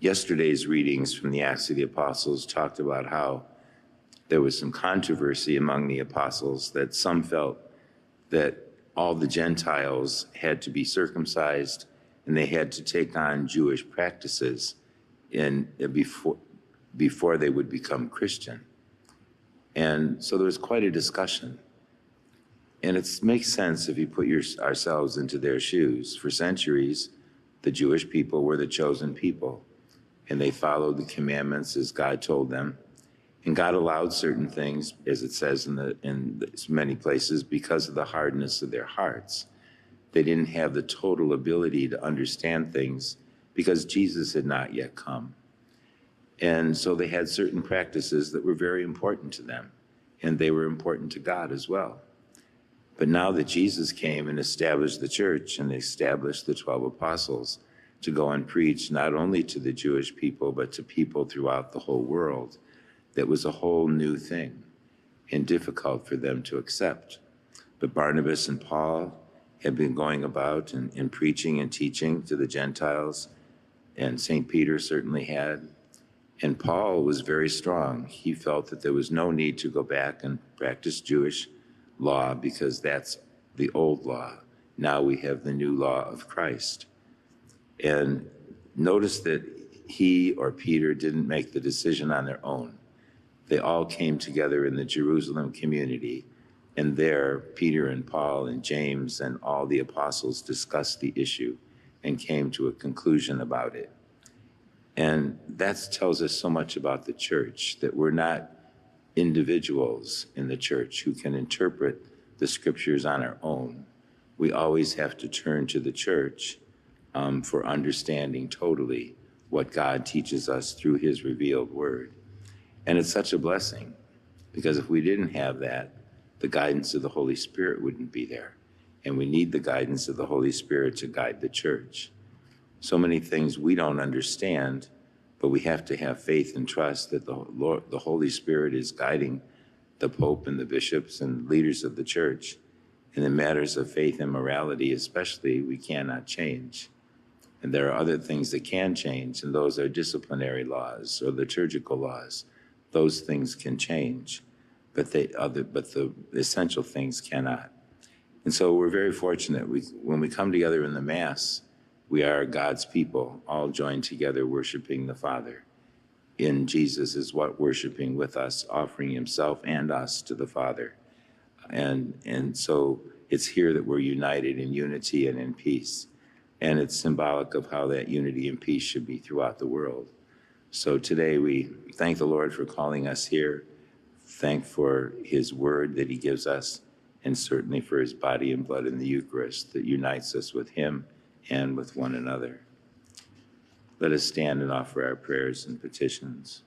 Yesterday's readings from the Acts of the Apostles talked about how there was some controversy among the apostles, that some felt that all the Gentiles had to be circumcised and they had to take on Jewish practices before they would become Christian. And so there was quite a discussion. And it makes sense if you put ourselves into their shoes. For centuries, the Jewish people were the chosen people, and they followed the commandments as God told them. And God allowed certain things, as it says in many places, because of the hardness of their hearts. They didn't have the total ability to understand things because Jesus had not yet come. And so they had certain practices that were very important to them, and they were important to God as well. But now that Jesus came and established the church and established the 12 apostles to go and preach not only to the Jewish people, but to people throughout the whole world, that was a whole new thing and difficult for them to accept. But Barnabas and Paul had been going about and preaching and teaching to the Gentiles, and St. Peter certainly had. And Paul was very strong. He felt that there was no need to go back and practice Jewish law because that's the old law. Now we have the new law of Christ. And notice that he or Peter didn't make the decision on their own. They all came together in the Jerusalem community, and there Peter and Paul and James and all the apostles discussed the issue and came to a conclusion about it. And that tells us so much about the church, that we're not individuals in the church who can interpret the scriptures on our own. We always have to turn to the church for understanding totally what God teaches us through his revealed word. And it's such a blessing, because if we didn't have that, the guidance of the Holy Spirit wouldn't be there. And we need the guidance of the Holy Spirit to guide the church. So many things we don't understand, but we have to have faith and trust that the Holy Spirit is guiding the Pope and the bishops and leaders of the church. And in matters of faith and morality especially, we cannot change. And there are other things that can change, and those are disciplinary laws or liturgical laws. Those things can change, but the essential things cannot. And so we're very fortunate. When we come together in the Mass, we are God's people, all joined together worshiping the Father. In Jesus is what worshiping with us, offering himself and us to the Father. And so it's here that we're united in unity and in peace. And it's symbolic of how that unity and peace should be throughout the world. So today we thank the Lord for calling us here, thank for his word that he gives us, and certainly for his body and blood in the Eucharist that unites us with him and with one another. Let us stand and offer our prayers and petitions.